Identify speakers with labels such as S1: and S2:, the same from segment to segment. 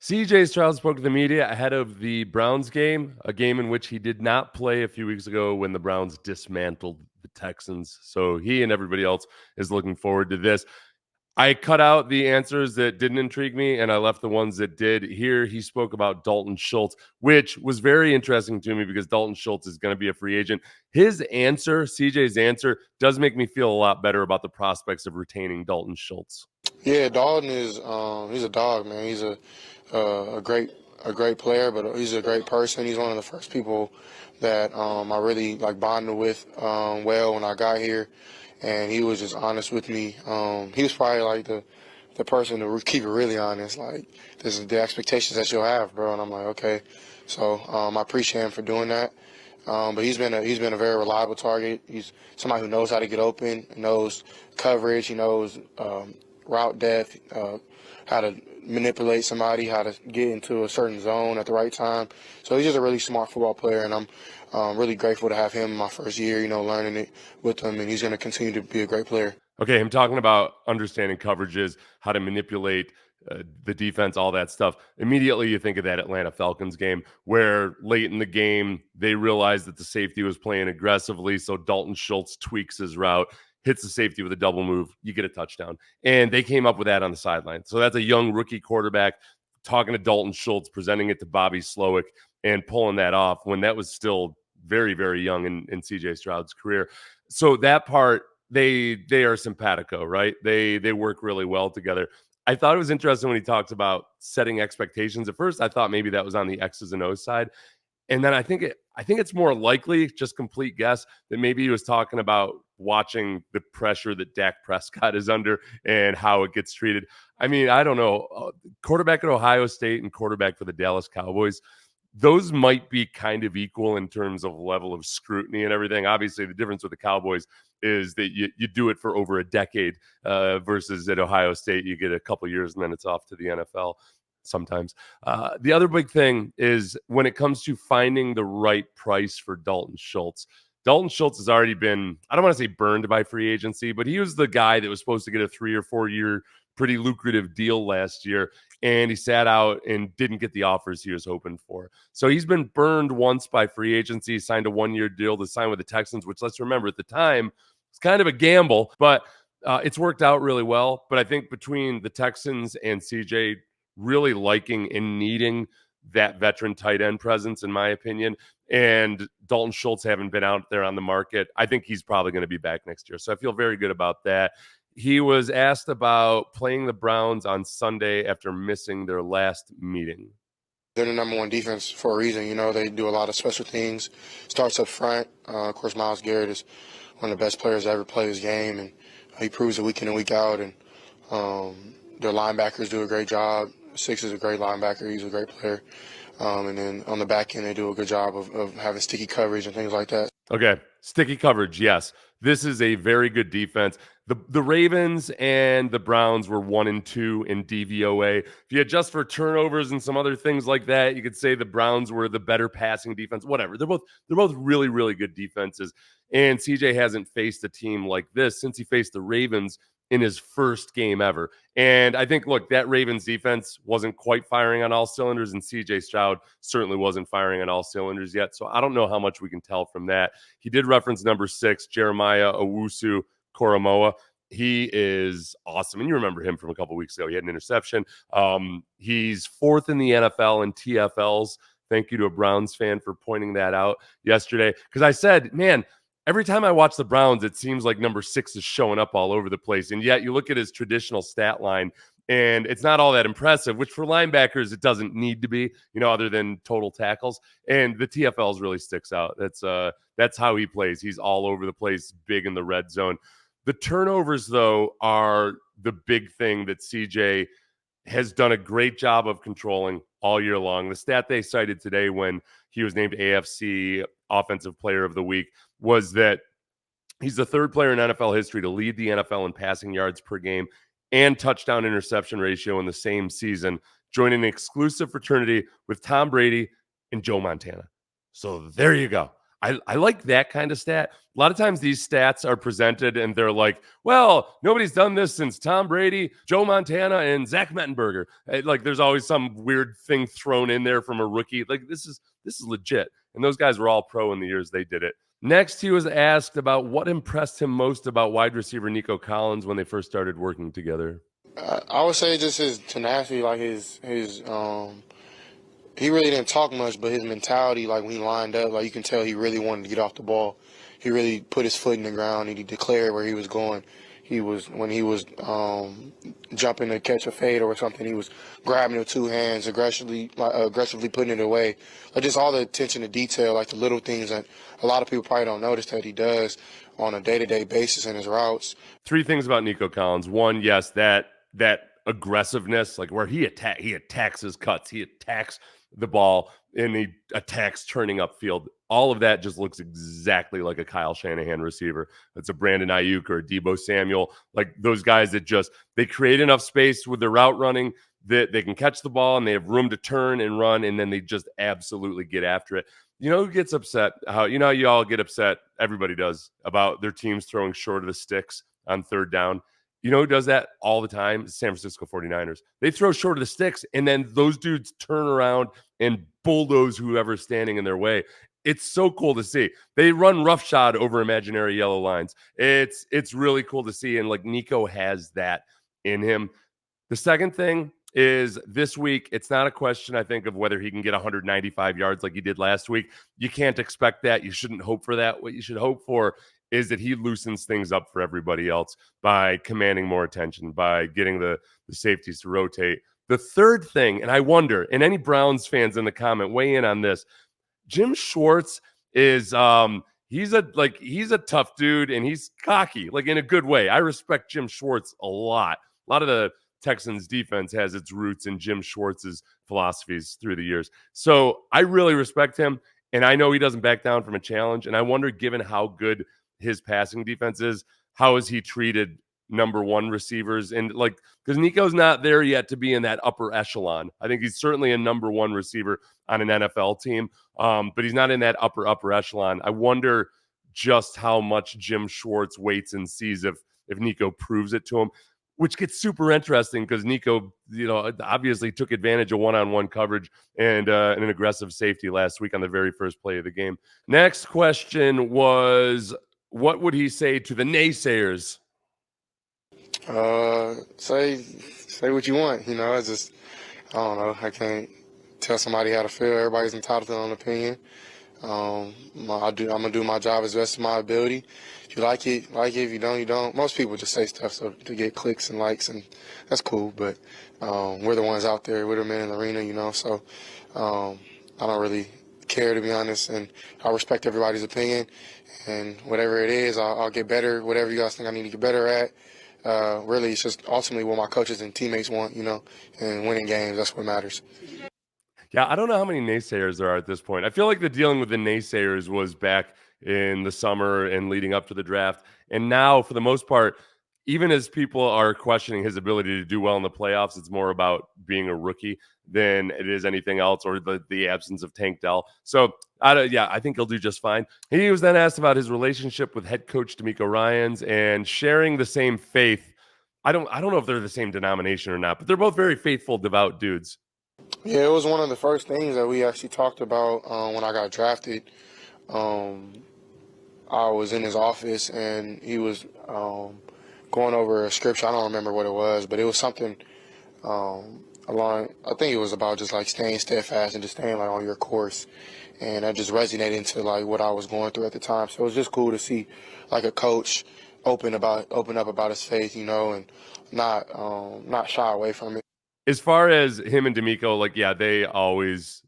S1: CJ Stroud spoke to the media ahead of the Browns game, a game in which he did not play a few weeks ago when the Browns dismantled the Texans. So he and everybody else is looking forward to this. I cut out the answers that didn't intrigue me and I left the ones that did. Here, he spoke about Dalton Schultz, which was very interesting to me because Dalton Schultz is going to be a free agent. His answer, CJ's answer, does make me feel a lot better about the prospects of retaining Dalton Schultz.
S2: Yeah, Dalton is he's a dog, man. He's a great player, but he's a great person. He's one of the first people that I really like bonded with well when I got here, and he was just honest with me. He was probably like the person to keep it really honest. Like, this is the expectations that you'll have, bro. And I'm like, okay. So I appreciate him for doing that. But he's been a very reliable target. He's somebody who knows how to get open, knows coverage, he knows route depth, how to manipulate somebody, how to get into a certain zone at the right time. So he's just a really smart football player, and I'm really grateful to have him in my first year, learning it with him, and he's going to continue to be a great player.
S1: Okay, him talking about understanding coverages, how to manipulate the defense, all that stuff. Immediately, you think of that Atlanta Falcons game where late in the game, they realized that the safety was playing aggressively. So Dalton Schultz tweaks his route, hits the safety with a double move. You get a touchdown. And they came up with that on the sideline. So that's a young rookie quarterback talking to Dalton Schultz, presenting it to Bobby Slowick, and pulling that off when that was still very, very young in CJ Stroud's career. So that part, they are simpatico, right? They work really well together. I thought it was interesting when he talked about setting expectations. At first, I thought maybe that was on the X's and O's side, and then I think it's more likely, just complete guess, that maybe he was talking about watching the pressure that Dak Prescott is under and how it gets treated. I mean, I don't know. Quarterback at Ohio State and quarterback for the Dallas Cowboys, those might be kind of equal in terms of level of scrutiny and everything. Obviously, the difference with the Cowboys is that you do it for over a decade versus at Ohio State, you get a couple years and then it's off to the NFL sometimes. The other big thing is when it comes to finding the right price for Dalton Schultz. Dalton Schultz has already been, I don't want to say burned by free agency, but he was the guy that was supposed to get a 3 or 4 year pretty lucrative deal last year, and he sat out and didn't get the offers he was hoping for. So he's been burned once by free agency, signed a 1-year deal to sign with the Texans, which, let's remember, at the time, it's kind of a gamble, but it's worked out really well. But I think between the Texans and CJ really liking and needing that veteran tight end presence, in my opinion, and Dalton Schultz having been out there on the market, I think he's probably going to be back next year. So I feel very good about that. He was asked about playing the Browns on Sunday after missing their last meeting.
S2: They're the number one defense for a reason. They do a lot of special things. Starts up front. Of course, Myles Garrett is one of the best players to ever play this game, and he proves it week in and week out. And their linebackers do a great job. Six is a great linebacker. He's a great player. And then on the back end, they do a good job of having sticky coverage and things like that.
S1: Okay, sticky coverage, yes. This is a very good defense. The Ravens and the Browns were 1 and 2 in DVOA. If you adjust for turnovers and some other things like that, you could say the Browns were the better passing defense. Whatever. They're both really, really good defenses. And CJ hasn't faced a team like this since he faced the Ravens in his first game ever. And I think, look, that Ravens defense wasn't quite firing on all cylinders, and CJ Stroud certainly wasn't firing on all cylinders yet. So I don't know how much we can tell from that. He did reference number 6, Jeremiah Owusu Koromoa. He is awesome. And you remember him from a couple weeks ago. He had an interception. He's 4th in the NFL in TFLs. Thank you to a Browns fan for pointing that out yesterday. Because I said, man, every time I watch the Browns, it seems like number 6 is showing up all over the place. And yet you look at his traditional stat line, and it's not all that impressive, which for linebackers, it doesn't need to be, other than total tackles. And the TFLs really sticks out. That's how he plays. He's all over the place, big in the red zone. The turnovers, though, are the big thing that CJ has done a great job of controlling all year long. The stat they cited today when he was named AFC Offensive Player of the Week was that he's the 3rd player in NFL history to lead the NFL in passing yards per game and touchdown interception ratio in the same season, joining an exclusive fraternity with Tom Brady and Joe Montana. So there you go. I like that kind of stat. A lot of times these stats are presented and they're like, well, nobody's done this since Tom Brady, Joe Montana, and Zach Mettenberger. Like there's always some weird thing thrown in there from a rookie. Like this is legit. And those guys were all pro in the years they did it. Next, he was asked about what impressed him most about wide receiver Nico Collins when they first started working together.
S2: I would say just his tenacity, like he really didn't talk much, but his mentality, like when he lined up, like you can tell he really wanted to get off the ball. He really put his foot in the ground and he declared where he was going. When he was jumping to catch a fade or something, he was grabbing it with two hands, aggressively putting it away. Like just all the attention to detail, like the little things that a lot of people probably don't notice that he does on a day-to-day basis in his routes.
S1: Three things about Nico Collins. One, yes, that aggressiveness, like where he attacks his cuts, he attacks the ball, and he attacks turning upfield. All of that just looks exactly like a Kyle Shanahan receiver. It's a Brandon Ayuk or a Deebo Samuel, like those guys that just they create enough space with their route running that they can catch the ball and they have room to turn and run, and then they just absolutely get after it. You know who gets upset? How you all get upset, everybody does, about their teams throwing short of the sticks on third down. You know who does that all the time? San Francisco 49ers. They throw short of the sticks, and then those dudes turn around and bulldoze whoever's standing in their way. It's so cool to see. They run roughshod over imaginary yellow lines. It's really cool to see, and like Nico has that in him. The second thing is this week, it's not a question, I think, of whether he can get 195 yards like he did last week. You can't expect that. You shouldn't hope for that. What you should hope for is that he loosens things up for everybody else by commanding more attention, by getting the safeties to rotate. The third thing, and I wonder, and any Browns fans in the comment, weigh in on this. Jim Schwartz is he's a tough dude and he's cocky, like in a good way. I respect Jim Schwartz a lot. A lot of the Texans defense has its roots in Jim Schwartz's philosophies through the years. So I really respect him. And I know he doesn't back down from a challenge. And I wonder, given how good his passing defense is, how is he treated number one receivers? And like, because Nico's not there yet to be in that upper echelon. I think he's certainly a number one receiver on an NFL team, but he's not in that upper echelon. I wonder just how much Jim Schwartz waits and sees if Nico proves it to him, which gets super interesting because Nico, obviously took advantage of one-on-one coverage and an aggressive safety last week on the very first play of the game. Next question was, what would he say to the naysayers?
S2: Say what you want. It's just, I don't know. I can't tell somebody how to feel. Everybody's entitled to their own opinion. I'm gonna do my job as best of my ability. If you like it, like it. If you don't, you don't. Most people just say stuff to get clicks and likes, and that's cool. But we're the ones out there. We're the men in the arena, So I don't really care, to be honest, and I respect everybody's opinion. And whatever it is, I'll get better. Whatever you guys think I need to get better at. Really, it's just ultimately what my coaches and teammates want, and winning games. That's what matters.
S1: Yeah, I don't know how many naysayers there are at this point. I feel like the dealing with the naysayers was back in the summer and leading up to the draft. And now, for the most part, even as people are questioning his ability to do well in the playoffs, it's more about being a rookie than it is anything else, or the absence of Tank Dell. So, I think he'll do just fine. He was then asked about his relationship with head coach DeMeco Ryans and sharing the same faith. I don't know if they're the same denomination or not, but they're both very faithful, devout dudes.
S2: Yeah, it was one of the first things that we actually talked about when I got drafted. I was in his office and he was going over a scripture. I don't remember what it was, but it was something along. I think it was about just like staying steadfast and just staying like on your course, and that just resonated into like what I was going through at the time. So it was just cool to see like a coach open up about his faith, and not shy away from it.
S1: As far as him and DeMeco, like, yeah, they always,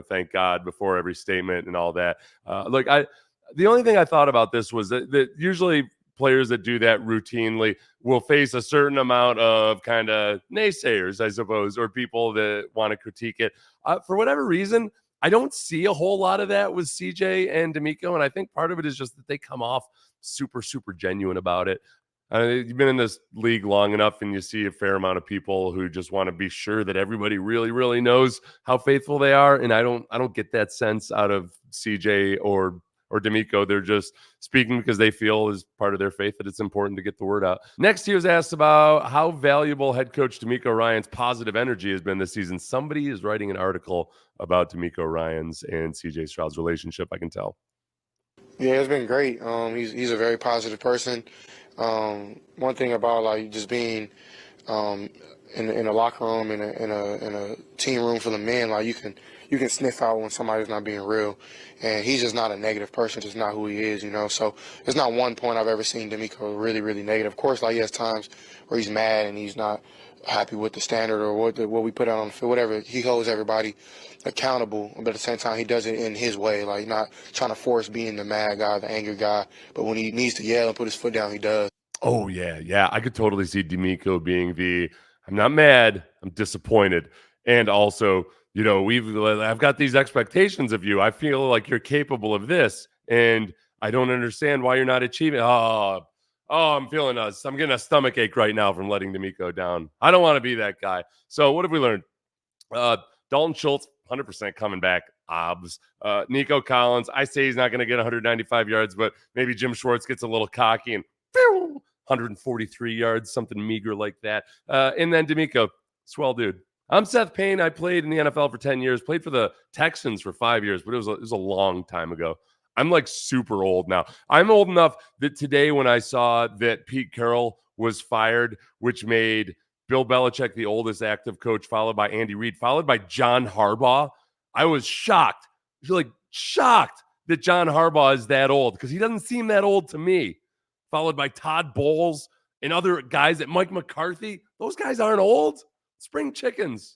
S1: thank God before every statement and all that. The only thing I thought about this was that usually players that do that routinely will face a certain amount of kind of naysayers, I suppose, or people that want to critique it. For whatever reason, I don't see a whole lot of that with CJ and DeMeco, and I think part of it is just that they come off super, super genuine about it. You've been in this league long enough and you see a fair amount of people who just want to be sure that everybody really, really knows how faithful they are. And I don't get that sense out of CJ or or D'Amico. They're just speaking because they feel as part of their faith that it's important to get the word out. Next, he was asked about how valuable head coach D'Amico Ryan's positive energy has been this season. Somebody is writing an article about D'Amico Ryan's and CJ Stroud's relationship, I can tell.
S2: Yeah, it's been great. He's a very positive person. One thing about like just being um, in a locker room in a team room full of men, like you can sniff out when somebody's not being real, and he's just not a negative person. Just not who he is, you know. So it's not one point I've ever seen D'Amico really negative. Of course, like he has times where he's mad and he's not happy with the standard or what we put out on the field, whatever. He holds everybody accountable, but at the same time, he does it in his way, like not trying to force being the mad guy, the angry guy. But when he needs to yell and put his foot down, he does.
S1: Oh, yeah. I could totally see D'Amico being I'm not mad, I'm disappointed. And also, I've got these expectations of you. I feel like you're capable of this, and I don't understand why you're not achieving. I'm feeling I'm getting a stomach ache right now from letting D'Amico down. I don't want to be that guy. So what have we learned? Dalton Schultz, 100% coming back. Obs. Nico Collins, I say he's not going to get 195 yards, but maybe Jim Schwartz gets a little cocky and 143 yards, something meager like that. And then D'Amico, swell dude. I'm Seth Payne. I played in the NFL for 10 years, played for the Texans for 5 years, but it was a long time ago. I'm like super old now. I'm old enough that today when I saw that Pete Carroll was fired, which made Bill Belichick the oldest active coach, followed by Andy Reid, followed by John Harbaugh, I was shocked. Shocked that John Harbaugh is that old because he doesn't seem that old to me. Followed by Todd Bowles and other guys at Mike McCarthy. Those guys aren't old. Spring chickens.